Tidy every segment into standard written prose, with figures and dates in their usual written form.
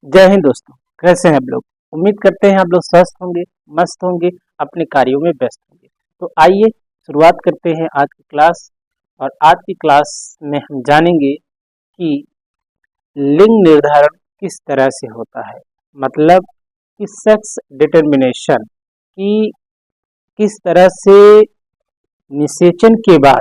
जय हिंद दोस्तों। कैसे हैं आप लोग? उम्मीद करते हैं आप लोग स्वस्थ होंगे, मस्त होंगे, अपने कार्यों में व्यस्त होंगे। तो आइए शुरुआत करते हैं आज की क्लास। और आज की क्लास में हम जानेंगे कि लिंग निर्धारण किस तरह से होता है, मतलब कि सेक्स डिटर्मिनेशन की किस तरह से निषेचन के बाद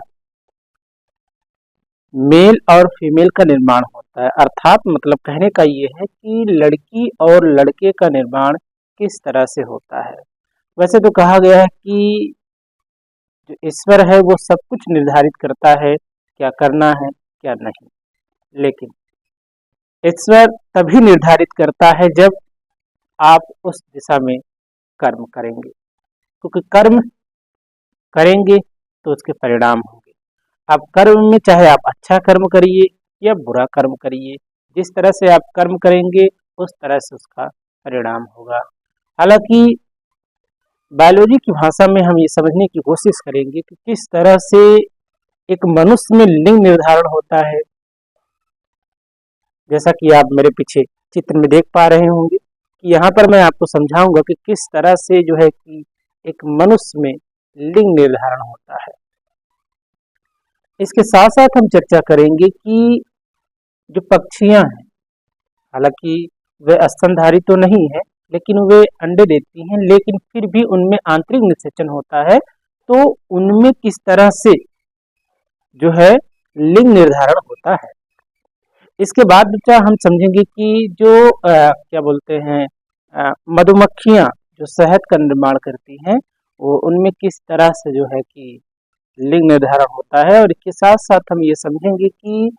मेल और फीमेल का निर्माण होता है। अर्थात मतलब कहने का ये है कि लड़की और लड़के का निर्माण किस तरह से होता है। वैसे तो कहा गया है कि जो ईश्वर है वो सब कुछ निर्धारित करता है, क्या करना है क्या नहीं। लेकिन ईश्वर तभी निर्धारित करता है जब आप उस दिशा में कर्म करेंगे, क्योंकि कर्म करेंगे तो उसके परिणाम होंगे। आप कर्म में चाहे आप अच्छा कर्म करिए या बुरा कर्म करिए, जिस तरह से आप कर्म करेंगे उस तरह से उसका परिणाम होगा। हालांकि बायोलॉजी की भाषा में हम ये समझने की कोशिश करेंगे कि किस तरह से एक मनुष्य में लिंग निर्धारण होता है। जैसा कि आप मेरे पीछे चित्र में देख पा रहे होंगे कि यहाँ पर मैं आपको समझाऊंगा कि किस तरह से जो है कि एक मनुष्य में लिंग निर्धारण होता है। इसके साथ साथ हम चर्चा करेंगे कि जो पक्षियां हैं, हालांकि वे स्तनधारी तो नहीं है, लेकिन वे अंडे देती हैं, लेकिन फिर भी उनमें आंतरिक निषेचन होता है। तो उनमें किस तरह से जो है लिंग निर्धारण होता है। इसके बाद बच्चा हम समझेंगे कि जो क्या बोलते हैं मधुमक्खियां जो शहद का निर्माण करती हैं, वो उनमें किस तरह से जो है कि लिंग निर्धारण होता है। और इसके साथ साथ हम ये समझेंगे कि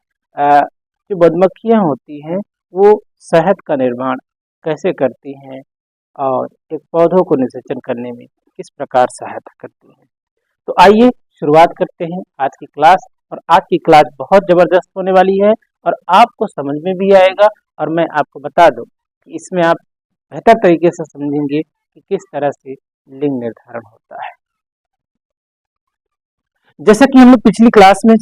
जो मधुमक्खियां होती हैं वो शहद का निर्माण कैसे करती हैं और एक पौधों को निषेचन करने में किस प्रकार सहायता करती हैं। तो आइए शुरुआत करते हैं आज की क्लास। और आज की क्लास बहुत ज़बरदस्त होने वाली है और आपको समझ में भी आएगा। और मैं आपको बता दूं कि इसमें आप बेहतर तरीके से समझेंगे कि किस तरह से लिंग निर्धारण होता है। जैसा कि हमने पिछली क्लास में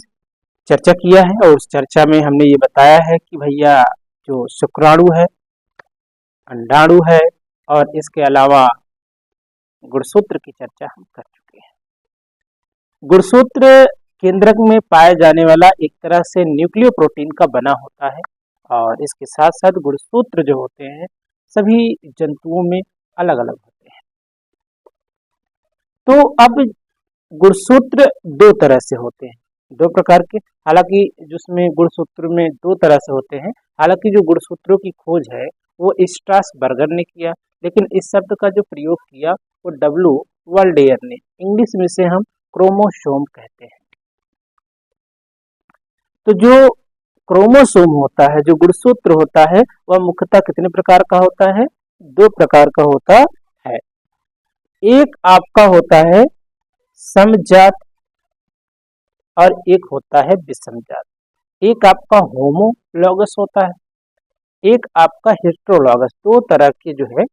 चर्चा किया है और उस चर्चा में हमने ये बताया है कि भैया जो शुक्राणु है, अंडाणु है और इसके अलावा गुणसूत्र की चर्चा हम कर चुके हैं। गुणसूत्र केंद्रक में पाए जाने वाला एक तरह से न्यूक्लियो प्रोटीन का बना होता है और इसके साथ साथ गुणसूत्र जो होते हैं सभी जंतुओं में अलग अलग होते हैं। तो अब गुणसूत्र दो तरह से होते हैं, दो प्रकार के। हालांकि जिसमें गुणसूत्र में दो तरह से होते हैं, हालांकि जो गुणसूत्रों की खोज है वो स्ट्रासबर्गर ने किया, लेकिन इस शब्द का जो प्रयोग किया वो डब्ल्यू वर्ल्डेयर ने। इंग्लिश में से हम क्रोमोसोम कहते हैं। तो जो क्रोमोसोम होता है, जो गुणसूत्र होता है, वह मुख्यतः कितने प्रकार का होता है? दो प्रकार का होता है। एक आपका होता है समजात और एक होता है विषमजात। एक आपका होमोलॉगस होता है, एक आपका हेटेरोलॉगस। दो तरह के जो है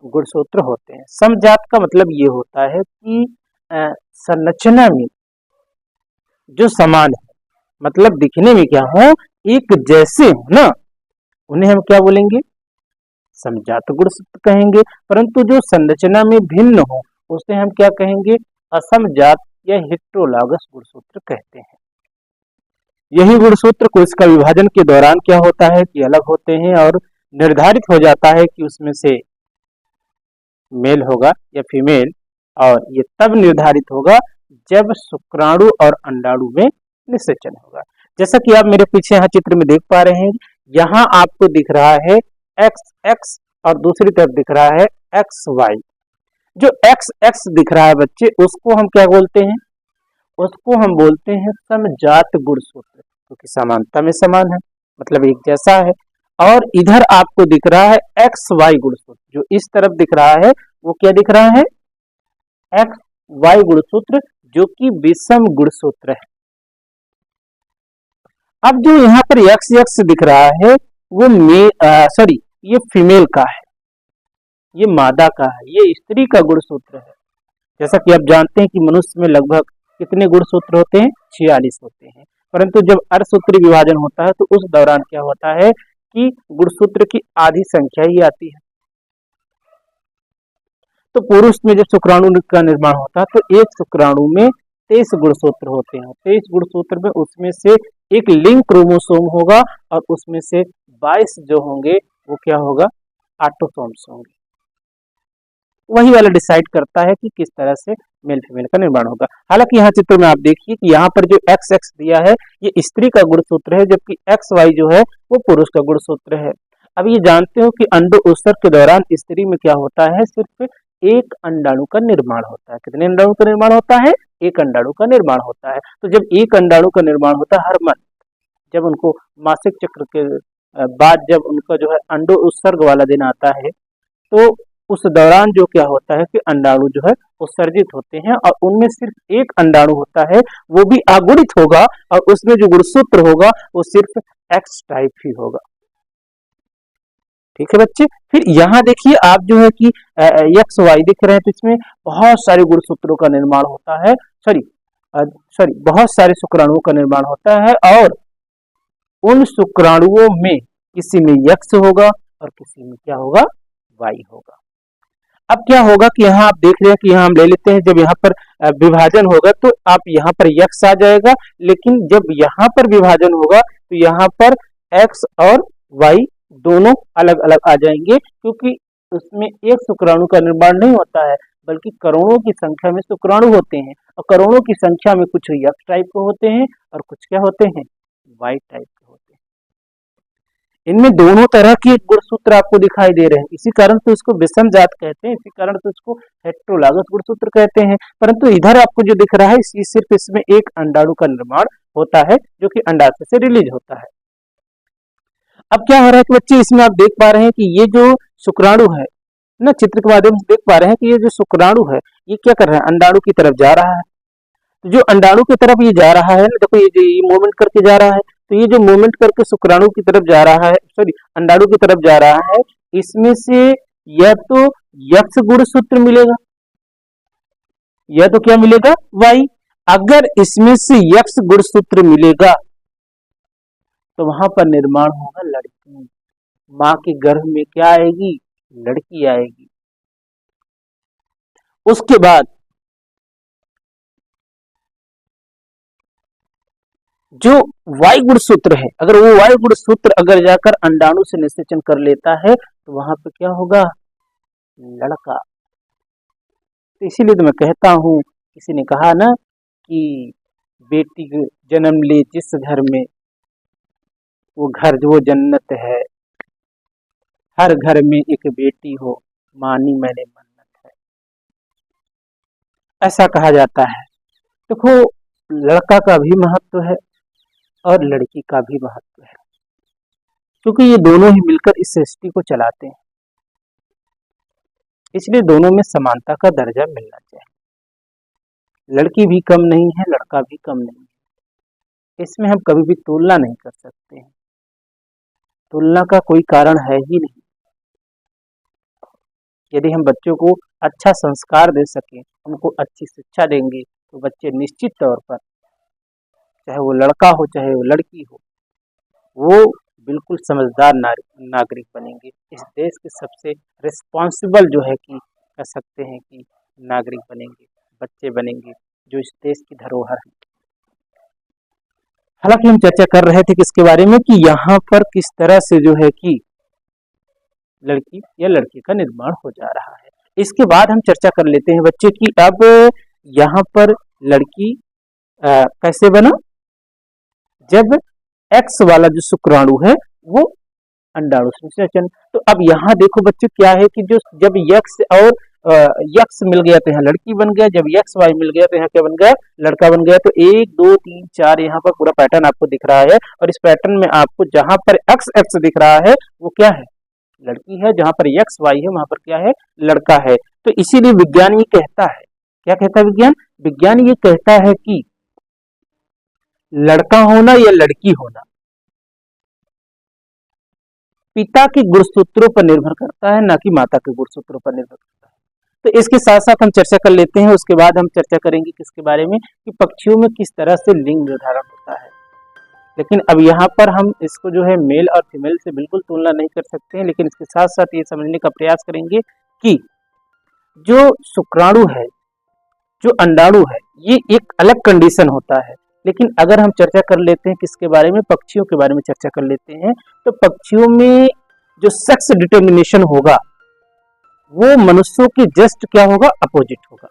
गुणसूत्र होते हैं। समजात का मतलब ये होता है कि संरचना में जो समान है, मतलब दिखने में क्या हो, एक जैसे हो ना, उन्हें हम क्या बोलेंगे? समजात गुणसूत्र कहेंगे। परंतु जो संरचना में भिन्न हो उसे हम क्या कहेंगे? असमजात या हेटेरोलॉगस गुणसूत्र कहते हैं। यही गुणसूत्र को इसका विभाजन के दौरान क्या होता है कि अलग होते हैं और निर्धारित हो जाता है कि उसमें से मेल होगा या फीमेल। और ये तब निर्धारित होगा जब शुक्राणु और अंडाणु में निषेचन होगा। जैसा कि आप मेरे पीछे यहाँ चित्र में देख पा रहे हैं, यहाँ आपको दिख रहा है एक्स एक्स और दूसरी तरफ दिख रहा है एक्स वाई। जो एक्स एक्स दिख रहा है बच्चे, उसको हम क्या बोलते हैं? उसको हम बोलते हैं समजात गुणसूत्र, क्योंकि समानता में समान है, मतलब एक जैसा है। और इधर आपको दिख रहा है एक्स वाई गुणसूत्र, जो इस तरफ दिख रहा है वो क्या दिख रहा है? एक्स वाई गुणसूत्र, जो कि विषम गुणसूत्र है। अब जो यहाँ पर एक्स एक्स दिख रहा है वो ये फीमेल का है, ये मादा का है, ये स्त्री का गुणसूत्र है। जैसा कि आप जानते हैं कि मनुष्य में लगभग कितने गुणसूत्र होते हैं? 46 होते हैं। परंतु जब अर्धसूत्री विभाजन होता है तो उस दौरान क्या होता है कि गुणसूत्र की आधी संख्या ही आती है। तो पुरुष में जब शुक्राणु का निर्माण होता है तो एक शुक्राणु में 23 गुणसूत्र होते हैं। 23 गुणसूत्र में उसमें से एक लिंक क्रोमोसोम होगा और उसमें से 22 जो होंगे वो क्या होगा, ऑटोसोम्स होंगे। वही वाला डिसाइड करता है कि किस तरह से मेल फीमेल का निर्माण होगा। हालांकि यहाँ चित्र में आप देखिए कि यहाँ पर जो XX दिया है ये स्त्री का गुणसूत्र है, जबकि XY जो है वो पुरुष का गुणसूत्र है। अब ये जानते हो कि अंडो उत्सर्ग के दौरान स्त्री में क्या होता है, सिर्फ एक अंडाणु का निर्माण होता है। कितने अंडाणु का निर्माण होता है, एक अंडाणु का निर्माण होता है। तो जब एक अंडाणु का निर्माण होता है हर मंथ, जब उनको मासिक चक्र के बाद जब उनका जो है अंडो उत्सर्ग वाला दिन आता है तो उस दौरान जो क्या होता है कि अंडाणु जो है उत्सर्जित होते हैं और उनमें सिर्फ एक अंडाणु होता है, वो भी अगुणित होगा और उसमें जो गुणसूत्र होगा वो सिर्फ X टाइप ही होगा। ठीक है बच्चे। फिर यहाँ देखिए आप जो है कि XY दिख रहे हैं तो इसमें बहुत सारे गुणसूत्रों का निर्माण होता है, बहुत सारे शुक्राणुओं का निर्माण होता है और उन शुक्राणुओं में किसी में X होगा और किसी में क्या होगा, Y होगा। अब क्या होगा कि यहाँ आप देख रहे हैं कि यहाँ हम ले लेते हैं, जब यहाँ पर विभाजन होगा तो आप यहाँ पर X आ जाएगा, लेकिन जब यहाँ पर विभाजन होगा तो यहाँ पर X और Y दोनों अलग अलग आ जाएंगे, क्योंकि उसमें एक शुक्राणु का निर्माण नहीं होता है बल्कि करोड़ों की संख्या में शुक्राणु होते हैं और करोड़ों की संख्या में कुछ X टाइप के होते हैं और कुछ क्या होते हैं, Y टाइप के होते हैं। इनमें दोनों तरह के गुणसूत्र आपको दिखाई दे रहे हैं, इसी कारण तो इसको विषम जात कहते हैं, इसी कारण तो इसको हेटेरोलॉगस गुणसूत्र कहते हैं। परंतु इधर आपको जो दिख रहा है सिर्फ इसमें एक अंडाणु का निर्माण होता है जो कि अंडाशय से रिलीज होता है। अब क्या हो रहा है कि बच्चे इसमें आप देख पा रहे हैं कि ये जो शुक्राणु है ना, चित्र के माध्यम से देख पा रहे हैं कि ये जो शुक्राणु है ये क्या कर रहा है, अंडाणु की तरफ जा रहा है। तो जो अंडाणु की तरफ ये जा रहा है ना, देखो ये मूवमेंट करके जा रहा है, तो ये जो मूवमेंट करके शुक्राणु की तरफ जा रहा है, अंडाणु की तरफ जा रहा है, इसमें से या तो X गुणसूत्र मिलेगा या तो क्या मिलेगा, Y। अगर इसमें से X गुणसूत्र मिलेगा तो वहां पर निर्माण होगा लड़की। मां के गर्भ में क्या आएगी, लड़की आएगी। उसके बाद जो Y गुणसूत्र है, अगर वो Y गुणसूत्र अगर जाकर अंडाणु से निषेचन कर लेता है तो वहां पे क्या होगा, लड़का। तो इसीलिए तो मैं कहता हूं, किसी ने कहा ना कि बेटी जन्म ले जिस घर में वो घर वो जन्नत है, हर घर में एक बेटी हो मानी मैंने मन्नत है, ऐसा कहा जाता है। देखो लड़का का भी महत्व है और लड़की का भी महत्व है, क्योंकि ये दोनों ही मिलकर इस सृष्टि को चलाते हैं, इसलिए दोनों में समानता का दर्जा मिलना चाहिए। लड़की भी कम नहीं है, लड़का भी कम नहीं है, इसमें हम कभी भी तुलना नहीं कर सकते हैं, तुलना का कोई कारण है ही नहीं। यदि हम बच्चों को अच्छा संस्कार दे सकें, उनको अच्छी शिक्षा देंगे तो बच्चे निश्चित तौर पर, चाहे वो लड़का हो चाहे वो लड़की हो, वो बिल्कुल समझदार नागरिक बनेंगे। इस देश के सबसे रिस्पॉन्सिबल जो है कि कह सकते हैं कि नागरिक बनेंगे, बच्चे बनेंगे जो इस देश की धरोहर है। हालांकि हम चर्चा कर रहे थे किसके बारे में, कि यहाँ पर किस तरह से जो है कि लड़की या लड़के का निर्माण हो जा रहा है। इसके बाद हम चर्चा कर लेते हैं बच्चे की अब यहाँ पर लड़की कैसे बना, जब X वाला जो शुक्राणु है वो अंडाणु से निषेचन। तो अब यहाँ देखो बच्चे क्या है कि जो जब X और X मिल गया तो यहाँ लड़की बन गया, जब XY मिल गया तो यहाँ क्या बन गया, लड़का बन गया। तो 1 2 3 4 यहाँ पर पूरा पैटर्न आपको दिख रहा है और इस पैटर्न में आपको जहां पर XX दिख रहा है वो क्या है, लड़की है, जहां पर XY है वहां पर क्या है, लड़का है। तो इसीलिए विज्ञान ये कहता है, क्या कहता है विज्ञान, विज्ञान ये कहता है कि लड़का होना या लड़की होना पिता के गुणसूत्रों पर निर्भर करता है, ना कि माता के गुणसूत्रों पर निर्भर करता है। तो इसके साथ साथ हम चर्चा कर लेते हैं, उसके बाद हम चर्चा करेंगे किसके बारे में, कि पक्षियों में किस तरह से लिंग निर्धारण होता है। लेकिन अब यहाँ पर हम इसको जो है मेल और फीमेल से बिल्कुल तुलना नहीं कर सकते हैं, लेकिन इसके साथ साथ ये समझने का प्रयास करेंगे कि जो शुक्राणु है, जो अंडाणु है, ये एक अलग कंडीशन होता है। लेकिन अगर हम चर्चा कर लेते हैं किसके बारे में, पक्षियों के बारे में चर्चा कर लेते हैं, तो पक्षियों में जो सेक्स डिटर्मिनेशन होगा वो मनुष्यों के जस्ट क्या होगा, अपोजिट होगा।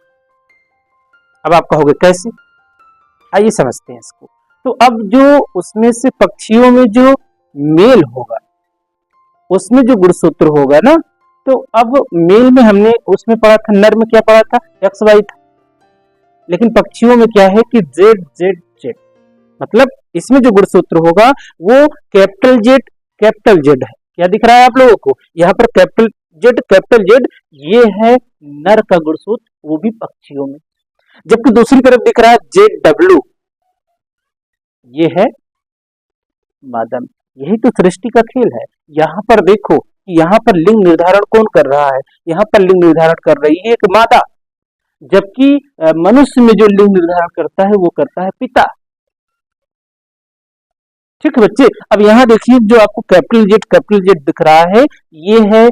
अब आप कहोगे कैसे, आइए समझते हैं इसको। तो अब जो उसमें से पक्षियों में जो मेल होगा उसमें जो गुणसूत्र होगा ना, तो अब मेल में हमने उसमें पढ़ा था, नर में क्या पढ़ा था, एक्स वाई था। लेकिन पक्षियों में क्या है कि जेड जेड जेड, मतलब इसमें जो गुणसूत्र होगा वो कैपिटल जेड है। क्या दिख रहा है आप लोगों को, यहाँ पर कैपिटल जेड ये है नर का गुणसूत्र, वो भी पक्षियों में। जबकि दूसरी तरफ दिख रहा है जेड डब्ल्यू, ये है मादा में। यही तो सृष्टि का खेल है। यहाँ पर देखो कि यहाँ पर लिंग निर्धारण कौन कर रहा है, यहाँ पर लिंग निर्धारण कर रही है एक मादा, जबकि मनुष्य में जो लिंग निर्धारण करता है वो करता है पिता। ठीक है बच्चे, अब यहाँ देखिए जो आपको कैपिटल जेड दिख रहा है, ये है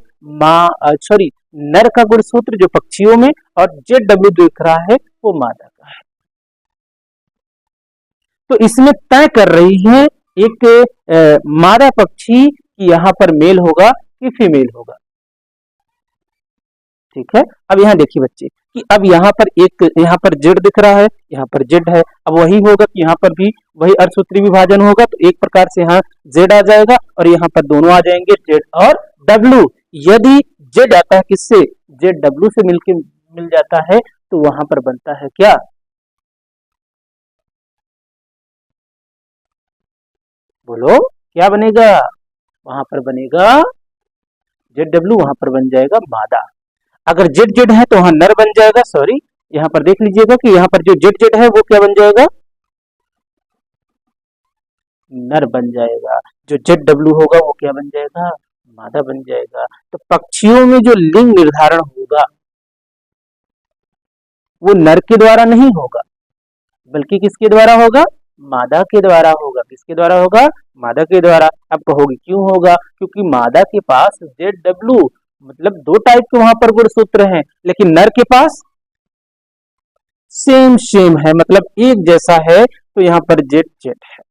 नर का गुणसूत्र जो पक्षियों में, और जेड डब्ल्यू दिख रहा है वो मादा का है। तो इसमें तय कर रही है एक मादा पक्षी कि यहाँ पर मेल होगा कि फीमेल होगा। ठीक है, अब यहाँ देखिए बच्चे कि अब यहाँ पर जेड दिख रहा है, यहाँ पर जेड है। अब वही होगा कि यहाँ पर भी वही अर्धसूत्री विभाजन होगा, तो एक प्रकार से यहाँ जेड आ जाएगा और यहाँ पर दोनों आ जाएंगे जेड और डब्ल्यू। यदि जेड आता है किससे, जेड डब्ल्यू से मिल जाता है, तो वहां पर बनता है क्या, बोलो क्या बनेगा, वहां पर बनेगा जेड डब्ल्यू, वहां पर बन जाएगा मादा। अगर जेड जेड है तो वहां नर बन जाएगा, सॉरी यहाँ पर देख लीजिएगा कि यहाँ पर जो जेड जेड है वो क्या बन जाएगा, नर बन जाएगा। जो जेड डब्ल्यू होगा वो क्या बन जाएगा, मादा बन जाएगा। तो पक्षियों में जो लिंग निर्धारण होगा वो नर के द्वारा नहीं होगा, बल्कि किसके द्वारा होगा, मादा के द्वारा होगा। किसके द्वारा होगा, मादा के द्वारा। अब कहोगे क्यों होगा, क्योंकि मादा के पास जेड डब्ल्यू, मतलब दो टाइप के वहां पर गुणसूत्र हैं, लेकिन नर के पास सेम है, मतलब एक जैसा है, तो यहाँ पर जेड जेड है।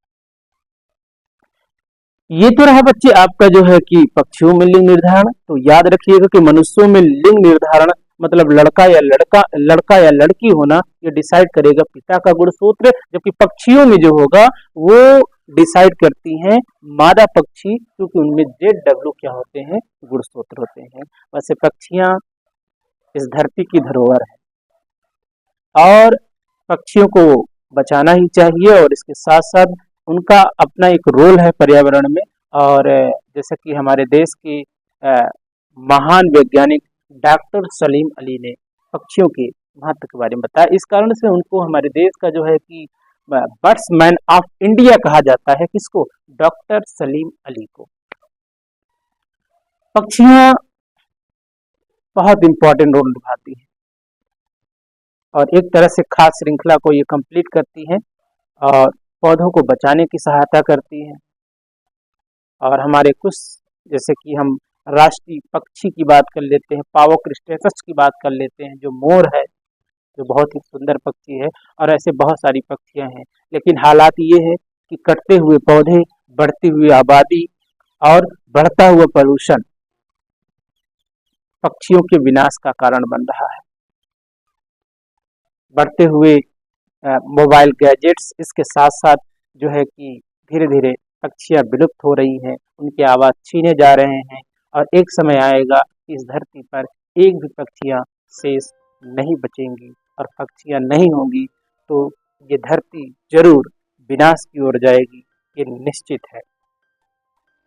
ये तो रहा बच्चे आपका जो है कि पक्षियों में लिंग निर्धारण। तो याद रखिएगा कि मनुष्यों में लिंग निर्धारण मतलब लड़का या लड़की होना, ये डिसाइड करेगा पिता का गुणसूत्र, जबकि पक्षियों में जो होगा वो डिसाइड करती हैं मादा पक्षी, क्योंकि उनमें जेड डब्ल्यू क्या होते हैं, गुणसूत्र होते हैं। वैसे पक्षियां इस धरती की धरोहर है और पक्षियों को बचाना ही चाहिए, और इसके साथ साथ उनका अपना एक रोल है पर्यावरण में। और जैसा कि हमारे देश के महान वैज्ञानिक डॉक्टर सलीम अली ने पक्षियों के महत्व के बारे में बताया, इस कारण से उनको हमारे देश का जो है कि बर्ड्समैन ऑफ इंडिया कहा जाता है। किसको, डॉक्टर सलीम अली को। पक्षियां बहुत इंपॉर्टेंट रोल निभाती हैं और एक तरह से खास श्रृंखला को ये कंप्लीट करती हैं और पौधों को बचाने की सहायता करती हैं। और हमारे कुछ, जैसे कि हम राष्ट्रीय पक्षी की बात कर लेते हैं, पावक क्रिस्टेटस की बात कर लेते हैं, जो मोर है, जो बहुत ही सुंदर पक्षी है, और ऐसे बहुत सारी पक्षियां हैं। लेकिन हालात ये है कि कटते हुए पौधे, बढ़ती हुई आबादी और बढ़ता हुआ प्रदूषण पक्षियों के विनाश का कारण बन रहा है। बढ़ते हुए मोबाइल गैजेट्स, इसके साथ साथ जो है कि धीरे धीरे पक्षियां विलुप्त हो रही हैं, उनकी आवाज छीने जा रहे हैं, और एक समय आएगा इस धरती पर एक भी पक्षियां शेष नहीं बचेंगी, और पक्षियां नहीं होंगी तो ये धरती जरूर विनाश की ओर जाएगी, ये निश्चित है।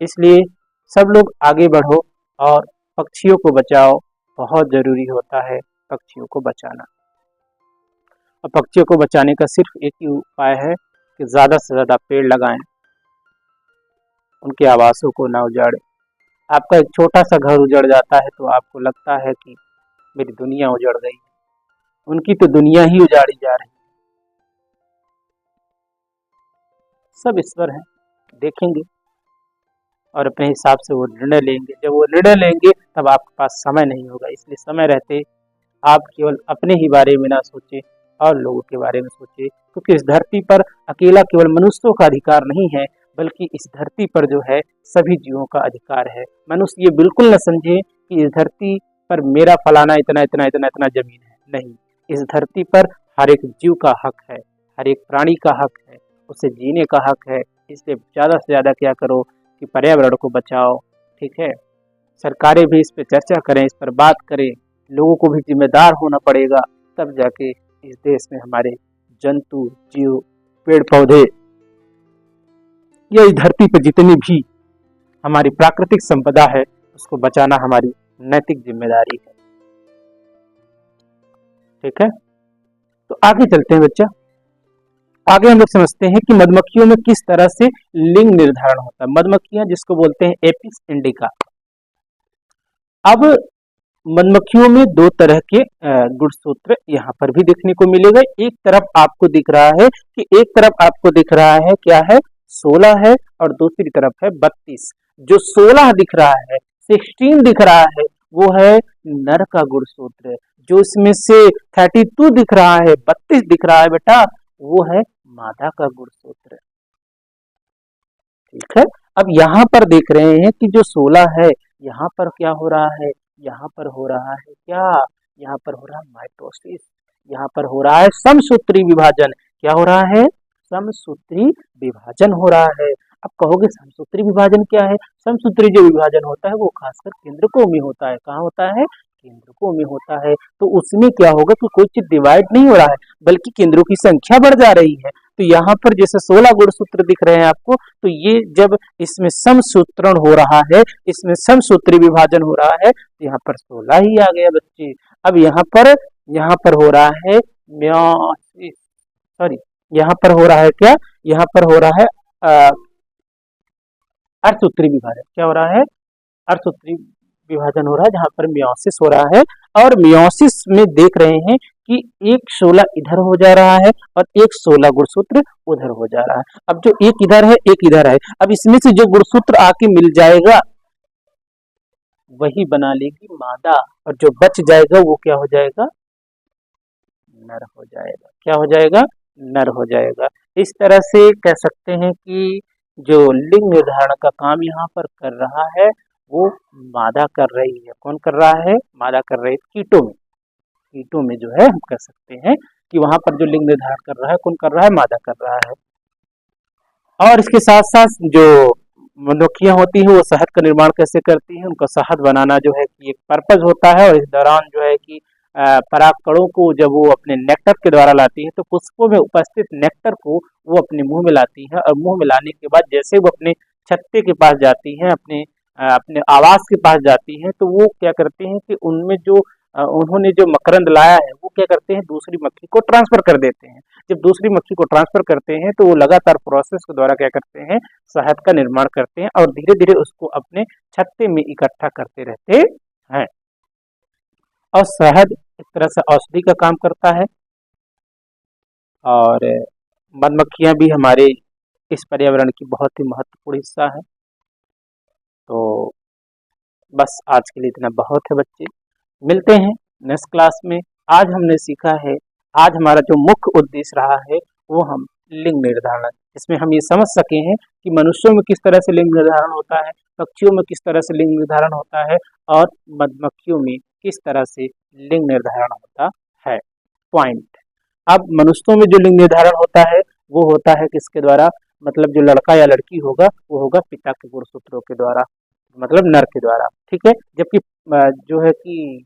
इसलिए सब लोग आगे बढ़ो और पक्षियों को बचाओ, बहुत जरूरी होता है पक्षियों को बचाना। और पक्षियों को बचाने का सिर्फ एक ही उपाय है कि ज़्यादा से ज़्यादा पेड़ लगाएं, उनके आवासों को ना उजाड़ें। आपका एक छोटा सा घर उजड़ जाता है तो आपको लगता है कि मेरी दुनिया उजड़ गई, उनकी तो दुनिया ही उजाड़ी जा रही है। सब ईश्वर है, देखेंगे और अपने हिसाब से वो निर्णय लेंगे। जब वो निर्णय लेंगे तब आपके पास समय नहीं होगा, इसलिए समय रहते आप केवल अपने ही बारे में ना सोचें और लोगों के बारे में सोचें, क्योंकि इस धरती पर अकेला केवल मनुष्यों का अधिकार नहीं है, बल्कि इस धरती पर जो है सभी जीवों का अधिकार है। मनुष्य ये बिल्कुल न समझे कि इस धरती पर मेरा फलाना इतना इतना इतना इतना जमीन है, नहीं, इस धरती पर हर एक जीव का हक है, हर एक प्राणी का हक है, उसे जीने का हक है। इसलिए ज़्यादा से ज़्यादा क्या करो कि पर्यावरण को बचाओ, ठीक है। सरकारें भी इस पर चर्चा करें, इस पर बात करें, लोगों को भी जिम्मेदार होना पड़ेगा, तब जाके इस देश में हमारे जंतु, जीव, पेड़ पौधे, या इस धरती पर जितनी भी हमारी प्राकृतिक संपदा है उसको बचाना हमारी नैतिक जिम्मेदारी है, ठीक है। तो आगे चलते हैं बच्चा। आगे हम लोग समझते हैं कि मधुमक्खियों में किस तरह से लिंग निर्धारण होता है। मधुमक्खियां जिसको बोलते हैं एपिस इंडिका। अब मधुमक्खियों में दो तरह के गुणसूत्र यहाँ पर भी देखने को मिलेगा। एक तरफ आपको दिख रहा है कि एक तरफ आपको दिख रहा है क्या है, 16 है, और दूसरी तरफ है 32। जो 16 दिख रहा है, 16 दिख रहा है, वो है नर का गुणसूत्र। जो इसमें से 32 दिख रहा है, 32 दिख रहा है बेटा, वो है मादा का गुणसूत्र, ठीक है। अब यहाँ पर देख रहे हैं कि जो 16 है, यहाँ पर क्या हो रहा है, यहाँ पर हो रहा है क्या, यहाँ पर हो रहा है माइटोसिस, यहाँ पर हो रहा है समसूत्री विभाजन। क्या हो रहा है, समसूत्री विभाजन हो रहा है। अब कहोगे समसूत्री विभाजन क्या है? समसूत्री जो विभाजन होता है वो खासकर केंद्रकों में होता है। कहाँ होता है? केंद्रकों में होता है। तो उसमें क्या होगा कि कोई चीज डिवाइड नहीं हो रहा है, बल्कि केंद्रों की संख्या बढ़ जा रही है। तो यहाँ पर जैसे 16 गुणसूत्र दिख रहे हैं आपको, तो ये जब इसमें समसूत्रण हो रहा है, इसमें समसूत्री विभाजन हो रहा है, तो यहाँ पर 16 ही आ गया बच्चे। अब यहाँ पर हो रहा है म्योसिस, सॉरी, यहाँ पर हो रहा है क्या, यहाँ पर हो रहा है अर्धसूत्री विभाजन। क्या हो रहा है? अर्धसूत्री विभाजन हो रहा है, जहां पर मियोसिस हो रहा है। और मियोसिस में देख रहे हैं कि एक 16 इधर हो जा रहा है और एक 16 गुणसूत्र उधर हो जा रहा है। अब जो एक इधर है एक इधर है, अब इसमें से जो गुणसूत्र आके मिल जाएगा वही बना लेगी मादा, और जो बच जाएगा वो क्या हो जाएगा? नर हो जाएगा। क्या हो जाएगा? नर हो जाएगा। इस तरह से कह सकते हैं कि जो लिंग निर्धारण का काम यहाँ पर कर रहा है वो मादा कर रही है। कौन कर रहा है? मादा कर रही है। कीटों में जो है हम कह सकते हैं कि वहां पर जो लिंग निर्धारण कर रहा है कौन कर रहा है? मादा कर रहा है। और इसके साथ साथ जो मधुमक्खियां होती हैं वो शहद का निर्माण कैसे करती हैं? उनका शहद बनाना जो है कि एक पर्पज होता है, और इस दौरान जो है कि परागकणों को जब वो अपने नेक्टर के द्वारा लाती है तो पुष्पों में उपस्थित नेक्टर को वो अपने मुंह में लाती है, और मुंह में लाने के बाद जैसे वो अपने छत्ते के पास जाती हैं, अपने आवास के पास जाती हैं, तो वो क्या करते हैं कि उनमें जो उन्होंने जो मकरंद लाया है वो क्या करते हैं? दूसरी मक्खी को ट्रांसफर कर देते हैं। जब दूसरी मक्खी को ट्रांसफर करते हैं तो वो लगातार प्रोसेस के द्वारा क्या करते हैं? शहद का निर्माण करते हैं, और धीरे धीरे उसको अपने छत्ते में इकट्ठा करते रहते हैं। और शहद एक तरह से औषधि का काम करता है, और मधुमक्खियां भी हमारे इस पर्यावरण की बहुत ही महत्वपूर्ण हिस्सा है। तो बस आज के लिए इतना बहुत है बच्चे, मिलते हैं नेक्स्ट क्लास में। आज हमने सीखा है, आज हमारा जो मुख्य उद्देश्य रहा है वो हम लिंग निर्धारण, इसमें हम ये समझ सके हैं कि मनुष्यों में किस तरह से लिंग निर्धारण होता है, पक्षियों में किस तरह से लिंग निर्धारण होता है, और मधुमक्खियों में किस तरह से लिंग निर्धारण होता है। पॉइंट। अब मनुष्यों में जो लिंग निर्धारण होता है वो होता है किसके द्वारा? मतलब जो लड़का या लड़की होगा वो होगा पिता के गुणसूत्रों के द्वारा, मतलब नर के द्वारा, ठीक है। जबकि जो है कि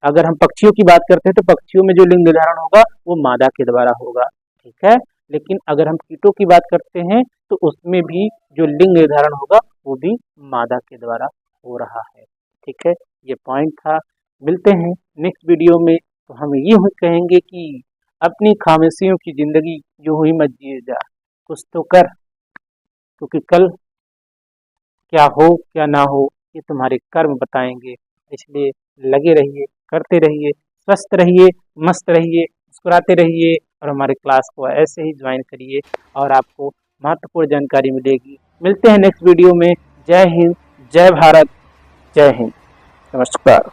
अगर हम पक्षियों की बात करते हैं तो पक्षियों में जो लिंग निर्धारण होगा वो मादा के द्वारा होगा, ठीक है। लेकिन अगर हम कीटों की बात करते हैं तो उसमें भी जो लिंग निर्धारण होगा वो भी मादा के द्वारा हो रहा है, ठीक है। ये पॉइंट था। मिलते हैं नेक्स्ट वीडियो में। तो हम ये कहेंगे कि अपनी खामोशियों की जिंदगी यूं ही मत जिए जा, कुछ तो कर, क्योंकि कल क्या हो क्या ना हो ये तुम्हारे कर्म बताएंगे। इसलिए लगे रहिए, करते रहिए, स्वस्थ रहिए, मस्त रहिए, मुस्कुराते रहिए, और हमारे क्लास को ऐसे ही ज्वाइन करिए और आपको महत्वपूर्ण जानकारी मिलेगी। मिलते हैं नेक्स्ट वीडियो में। जय हिंद, जय भारत, जय हिंद, नमस्कार।